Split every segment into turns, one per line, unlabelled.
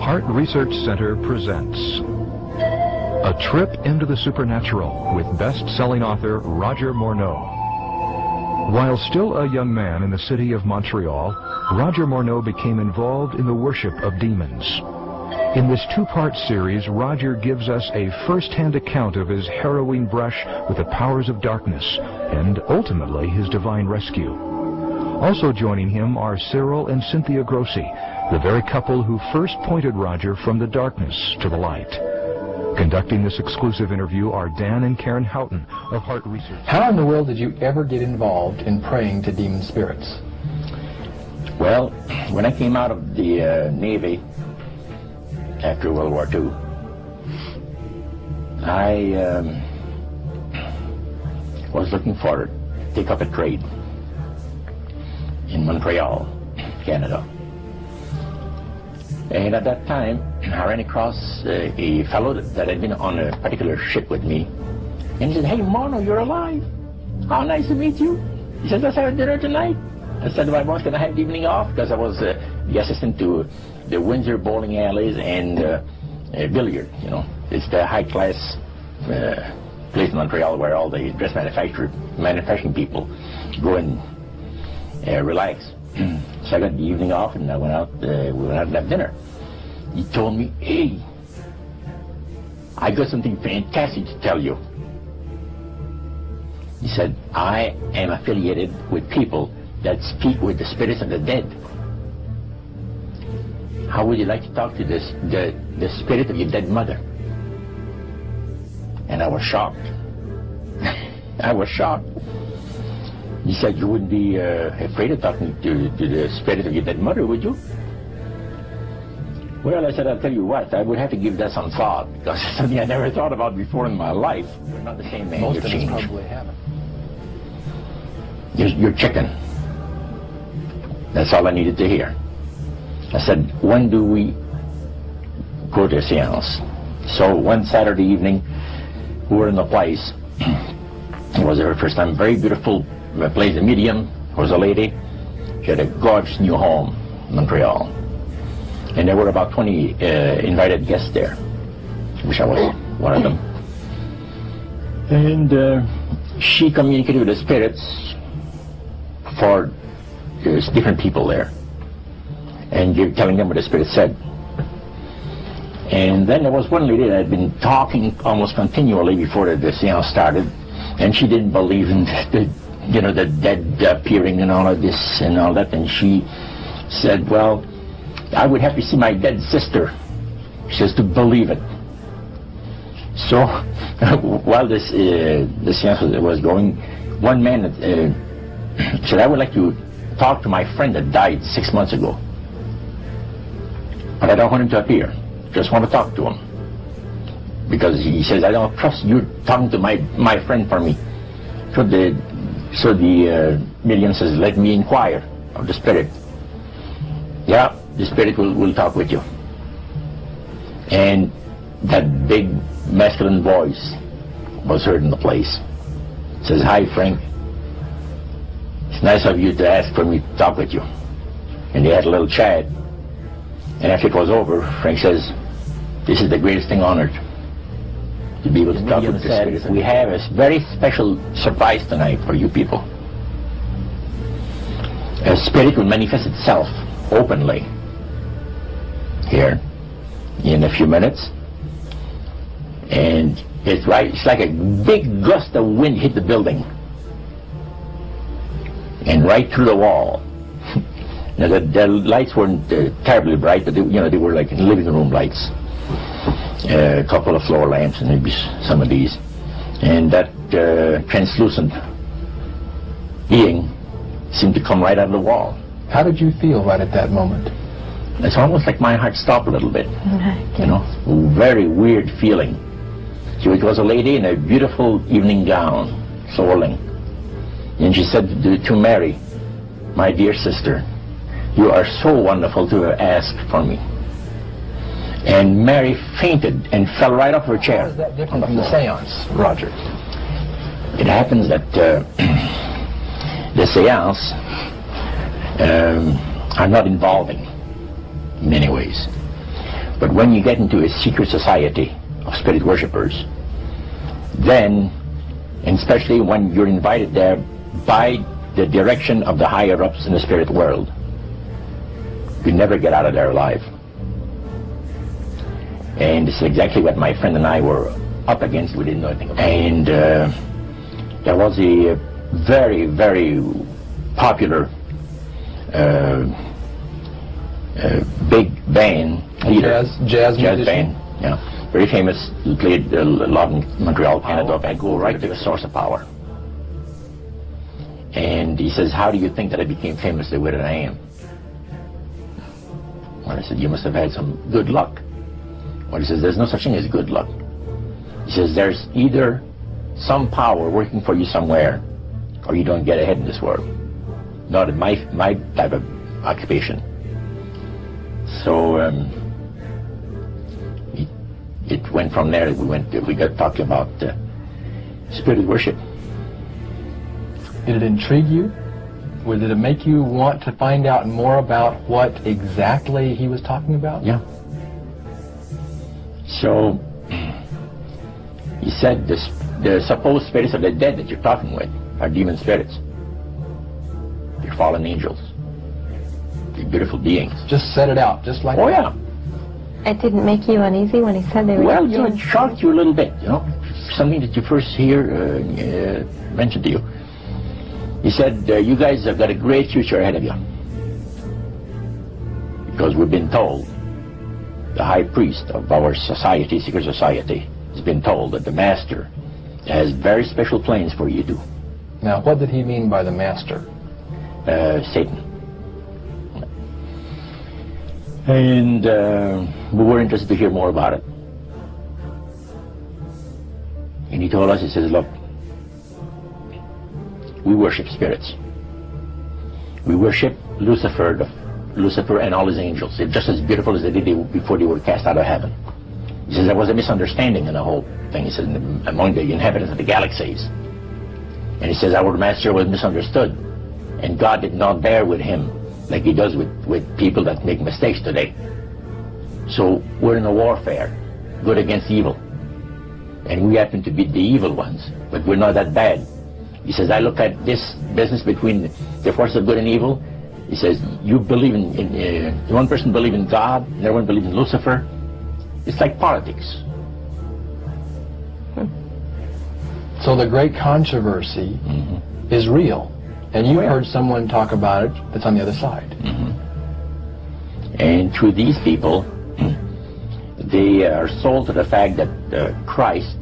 Heart Research Center presents A Trip into the Supernatural with best-selling author Roger Morneau. While still a young man in the city of Montreal, Roger Morneau became involved in the worship of demons. In this two-part series, Roger gives us a first-hand account of his harrowing brush with the powers of darkness and ultimately his divine rescue. Also joining him are Cyril and Cynthia Grossi, the very couple who first pointed Roger from the darkness to the light. Conducting this exclusive interview are Dan and Karen Houghton of Heart Research.
How in the world did you ever get involved in praying to demon spirits?
Well, when I came out of the Navy after World War II, I was looking for to take up a trade in Montreal, Canada. And at that time, I ran across a fellow that had been on a particular ship with me. And he said, "Hey, Mono, you're alive. How nice to meet you." He said, "Let's have dinner tonight." I said, "My boss, can I have the evening off?" Because I was the assistant to the Windsor bowling alleys and billiard, you know. It's the high-class place in Montreal where all the dress manufacturing people go and relax. So I got the evening off and I went out, we went out and had dinner. He told me, "Hey, I got something fantastic to tell you." He said, "I am affiliated with people that speak with the spirits of the dead. How would you like to talk to the spirit of your dead mother?" And I was shocked. I was shocked. He said, "You wouldn't be afraid of talking to the spirit of your dead mother, would you?" Well, I said, "I'll tell you what, I would have to give that some thought, because it's something I never thought about before in my life. You're not the same man.
Most of us probably haven't.
You're chicken." That's all I needed to hear. I said, "When do we go to a seance?" So one Saturday evening, we were in the place. It was our first time. Very beautiful place. The medium was a lady. She had a gorgeous new home in Montreal. And there were about 20 invited guests there. Wish I was one of them. And she communicated with the spirits for different people there. And telling them what the spirit said. And then there was one lady that had been talking almost continually before the seance started. And she didn't believe in the dead appearing and all of this and all that. And she said, "Well, I would have to see my dead sister," she says, "to believe it." So while the seance was going, one man said, "I would like to talk to my friend that died 6 months ago. But I don't want him to appear. Just want to talk to him. Because," he says, "I don't trust you talking to my friend for me." So the medium says, "Let me inquire of the spirit." "Yeah, the spirit will talk with you." And that big masculine voice was heard in the place. It says, "Hi, Frank. It's nice of you to ask for me to talk with you." And they had a little chat. And after it was over, Frank says, "This is the greatest thing on earth, to be able to talk with the spirit. We have a very special surprise tonight for you people. A spirit will manifest itself openly here in a few minutes. And it's like a big gust of wind hit the building. And right through the wall." Now the lights weren't terribly bright, but they were like living room lights. A couple of floor lamps and maybe some of these. And that translucent being seemed to come right out of the wall.
How did you feel right at that moment?
It's almost like my heart stopped a little bit. You know, very weird feeling. So it was a lady in a beautiful evening gown, swirling. And she said to Mary, "My dear sister, you are so wonderful to have asked for me." And Mary fainted and fell right off her chair.
How is that different from the seance, Roger?
It happens that the seance are not involving in many ways. But when you get into a secret society of spirit worshippers, then, and especially when you're invited there by the direction of the higher-ups in the spirit world, you never get out of there alive. And this is exactly what my friend and I were up against. We didn't know anything about it. And there was a very, very popular big band leader.
Jazz
band, yeah. Very famous, played a lot in Montreal, Canada. I go right to the source of power. And he says, how do you think that I became famous the way that I am? Well, I said, you must have had some good luck. Well, he says, there's no such thing as good luck. He says, there's either some power working for you somewhere, or you don't get ahead in this world. Not in my type of occupation. So it went from there. We got talking about spirit worship.
Did it intrigue you? Or did it make you want to find out more about what exactly he was talking about?
Yeah. So he said the supposed spirits of the dead that you're talking with are demon spirits. They're fallen angels. They're beautiful beings.
Just set it out, just like
Oh,
that.
yeah.
It didn't make you uneasy when he said they were
Well,
demons?
you know, it shocked you a little bit, you know, something that you first hear mentioned to you. He said, you guys have got a great future ahead of you. Because we've been told, the high priest of our society, secret society, has been told that the master has very special plans for you to do.
Now, what did he mean by the master?
Satan. And we were interested to hear more about it. And he told us, he says, look, we worship spirits. We worship Lucifer and all his angels. They're just as beautiful as they did before they were cast out of heaven. He says there was a misunderstanding in the whole thing. He says among the inhabitants of the galaxies. And he says our master was misunderstood. And God did not bear with him like he does with people that make mistakes today. So we're in a warfare, good against evil. And we happen to be the evil ones, but we're not that bad. He says, I look at this business between the forces of good and evil. He says, you believe in one person believes in God, and everyone believes in Lucifer. It's like politics.
So the great controversy is real. And you heard someone talk about it that's on the other side.
And through these people, they are sold to the fact that Christ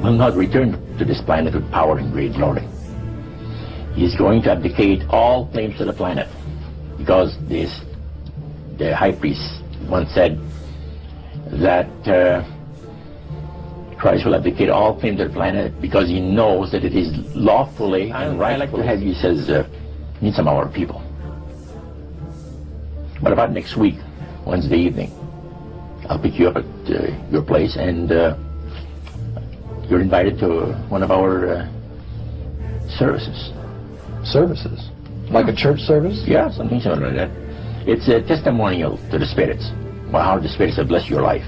will not return to this planet with power and great glory. He's going to abdicate all claims to the planet, because the high priest once said that Christ will abdicate all claims to the planet because he knows that it is lawfully and rightfully. I like to have you, he says, meet some of our people. What about next week, Wednesday evening? I'll pick you up at your place, and you're invited to one of our services.
Services? Like a church service?
Yeah, something similar to that. It's a testimonial to the spirits, about how the spirits have blessed your life.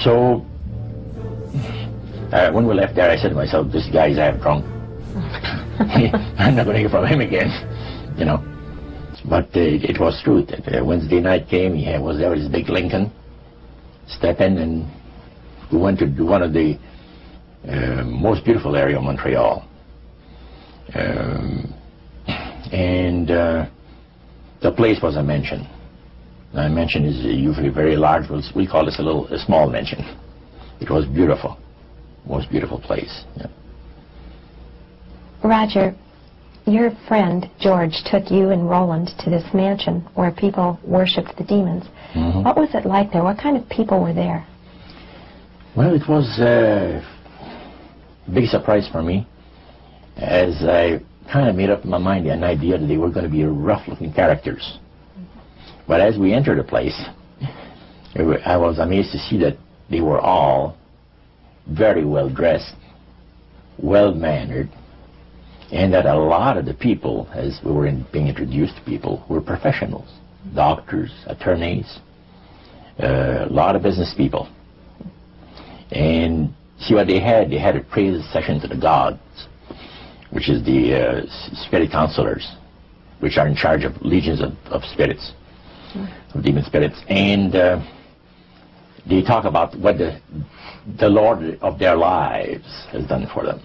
So, when we left there, I said to myself, this guy is half drunk. I'm not going to hear from him again, you know. But it was true that Wednesday night came, he was there with his big Lincoln, step in, and we went to one of the most beautiful area of Montreal. And the place was a mansion. Now, a mansion is usually very large. We call this a small mansion. It was beautiful, most beautiful place. Yeah.
Roger, your friend George took you and Roland to this mansion where people worshipped the demons. What was it like there? What kind of people were there?
Well, it was a big surprise for me, as I kind of made up in my mind an idea that they were going to be rough-looking characters. But as we entered the place, I was amazed to see that they were all very well dressed, well mannered, and that a lot of the people, as we were being introduced to people, were professionals, doctors, attorneys, a lot of business people. And see what they had? They had a praise session to the gods, which is the spirit counselors, which are in charge of legions of spirits, of demon spirits. And they talk about what the Lord of their lives has done for them,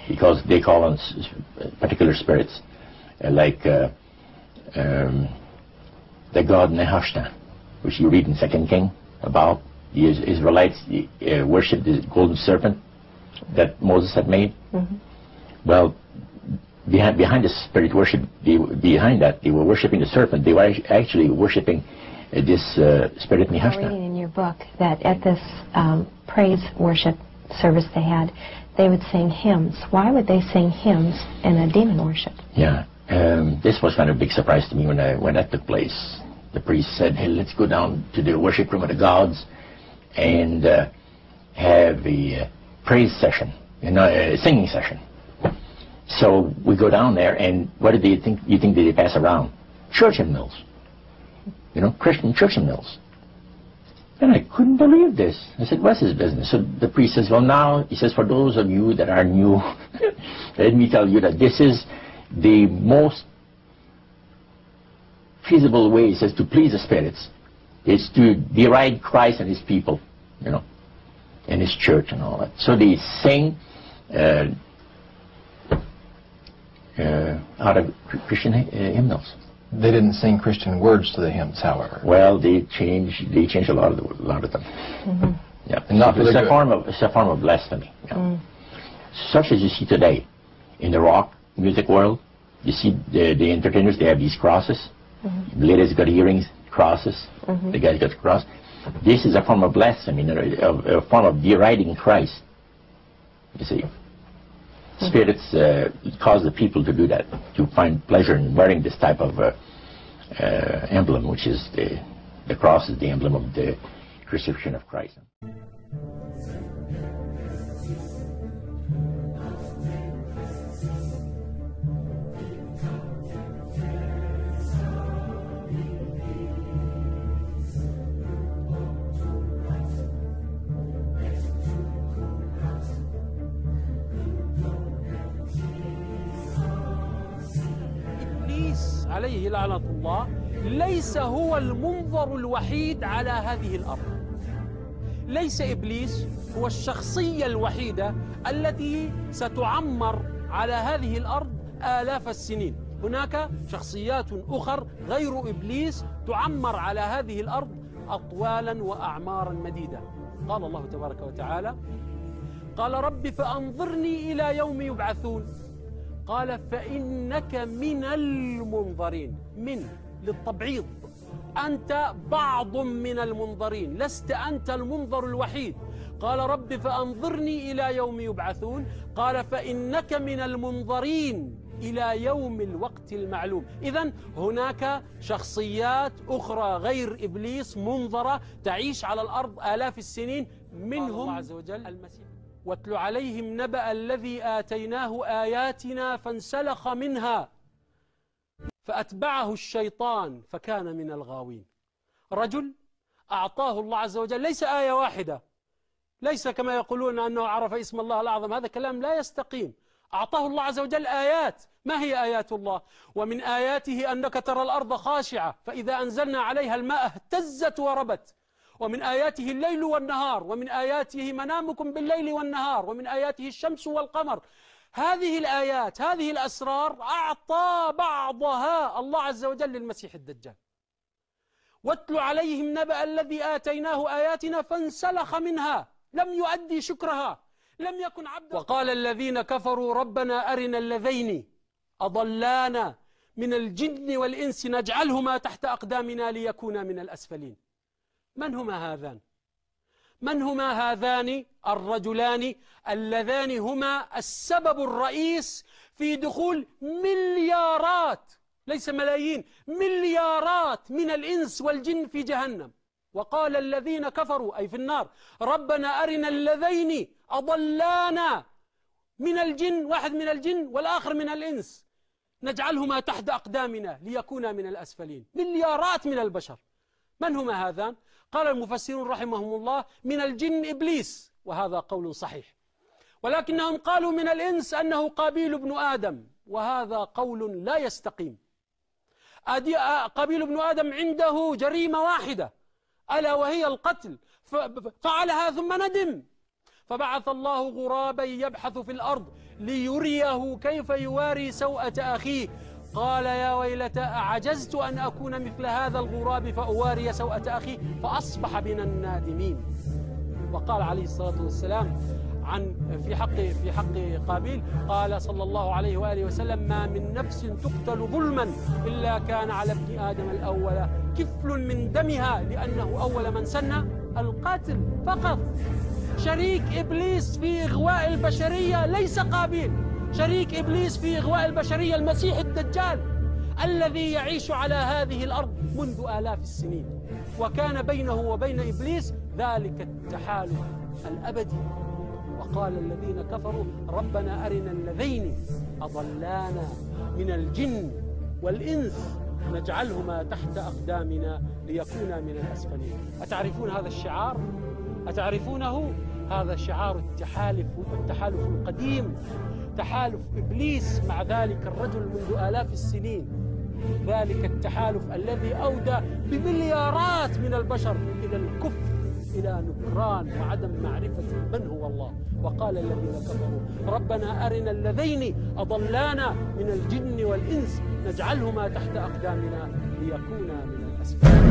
because they call on particular spirits, like the god Nehushtan, which you read in 2 King about. The Israelites worshipped the golden serpent that Moses had made. Well, behind the spirit worship, behind that, they were worshipping the serpent. They were actually worshipping this spirit Nehushtan.
I'm reading in your book that at this praise worship service they had, they would sing hymns. Why would they sing hymns in a demon worship?
Yeah, this was kind of a big surprise to me when that took place. The priest said, "Hey, let's go down to the worship room of the gods and have a praise session, a singing session." So we go down there, and what did you think they pass around? Church hymnals, Christian church hymnals. And I couldn't believe this. I said, "What's his business?" So the priest says, "Well, now," he says, "for those of you that are new, let me tell you that this is the most feasible way," he says, "to please the spirits. It's to deride Christ and his people, and his church and all that." So they sing out of Christian hymnals.
They didn't sing Christian words to the hymns, however.
Well, they changed a lot of them. Yeah,
and not
it's a form of blasphemy. Yeah. Such as you see today in the rock music world. You see the entertainers, they have these crosses. The ladies got earrings, crosses. The guys got cross. This is a form of blasphemy, a form of deriding Christ. You see, spirits cause the people to do that, to find pleasure in wearing this type of emblem, which is the cross is the emblem of the crucifixion of Christ.
عليه لعنة الله ليس هو المنظر الوحيد على هذه الأرض. ليس إبليس هو الشخصية الوحيدة التي ستعمر على هذه الأرض آلاف السنين. هناك شخصيات أخرى غير إبليس تعمر على هذه الأرض أطوالا وأعمارا مديدة. قال الله تبارك وتعالى: قال رب فأنظرني إلى يوم يبعثون. قال فإنك من المنظرين. من للتبعيض، أنت بعض من المنظرين، لست أنت المنظر الوحيد. قال رب فأنظرني إلى يوم يبعثون. قال فإنك من المنظرين إلى يوم الوقت المعلوم. إذن هناك شخصيات أخرى غير إبليس منظرة تعيش على الأرض آلاف السنين، منهم الله عز وجل المسيح: واتل عليهم نبأ الذي آتيناه آياتنا فانسلخ منها فأتبعه الشيطان فكان من الغاوين. رجل أعطاه الله عز وجل ليس آية واحدة، ليس كما يقولون أنه عرف اسم الله الأعظم، هذا كلام لا يستقيم. أعطاه الله عز وجل آيات. ما هي آيات الله؟ ومن آياته أنك ترى الأرض خاشعة فإذا أنزلنا عليها الماء اهتزت وربت. ومن آياته الليل والنهار، ومن آياته منامكم بالليل والنهار، ومن آياته الشمس والقمر. هذه الآيات، هذه الأسرار أعطى بعضها الله عز وجل للمسيح الدجال. واتل عليهم نبأ الذي آتيناه آياتنا فانسلخ منها، لم يؤدي شكرها، لم يكن عبدا. وقال الذين كفروا ربنا أرنا اللذين أضلانا من الجن والإنس نجعلهما تحت أقدامنا ليكونا من الأسفلين. من هما هذان؟ من هما هذان الرجلان اللذان هما السبب الرئيس في دخول مليارات، ليس ملايين، مليارات من الإنس والجن في جهنم. وقال الذين كفروا أي في النار ربنا أرنا اللذين أضلانا من الجن، واحد من الجن والآخر من الإنس، نجعلهما تحت أقدامنا ليكونا من الأسفلين. مليارات من البشر. من هما هذان؟ قال المفسرون رحمهم الله من الجن إبليس، وهذا قول صحيح، ولكنهم قالوا من الإنس أنه قابيل بن آدم، وهذا قول لا يستقيم. قابيل بن آدم عنده جريمة واحدة ألا وهي القتل، فعلها ثم ندم، فبعث الله غرابا يبحث في الأرض ليريه كيف يواري سوءة أخيه، قال يا ويلتى أعجزت أن أكون مثل هذا الغراب فأواري سوءة أخي، فأصبح من النادمين. وقال عليه الصلاة والسلام في حق قابيل، قال صلى الله عليه وآله وسلم: ما من نفس تقتل ظلما إلا كان على ابن آدم الأول كفل من دمها، لأنه أول من سن القاتل فقط. شريك إبليس في إغواء البشرية ليس قابيل، شريك إبليس في إغواء البشرية المسيح الدجال الذي يعيش على هذه الأرض منذ آلاف السنين، وكان بينه وبين إبليس ذلك التحالف الأبدي. وقال الذين كفروا ربنا أرنا اللذين أضلانا من الجن والإنس نجعلهما تحت أقدامنا ليكونا من الأسفلين. أتعرفون هذا الشعار؟ أتعرفونه؟ هذا شعار التحالف القديم، تحالف إبليس مع ذلك الرجل منذ آلاف السنين، ذلك التحالف الذي أودى بمليارات من البشر إلى الكفر، إلى نكران وعدم معرفة من هو الله. وقال الذين كفروا ربنا أرنا اللذين أضلانا من الجن والإنس نجعلهما تحت أقدامنا ليكونا من الأسفلين.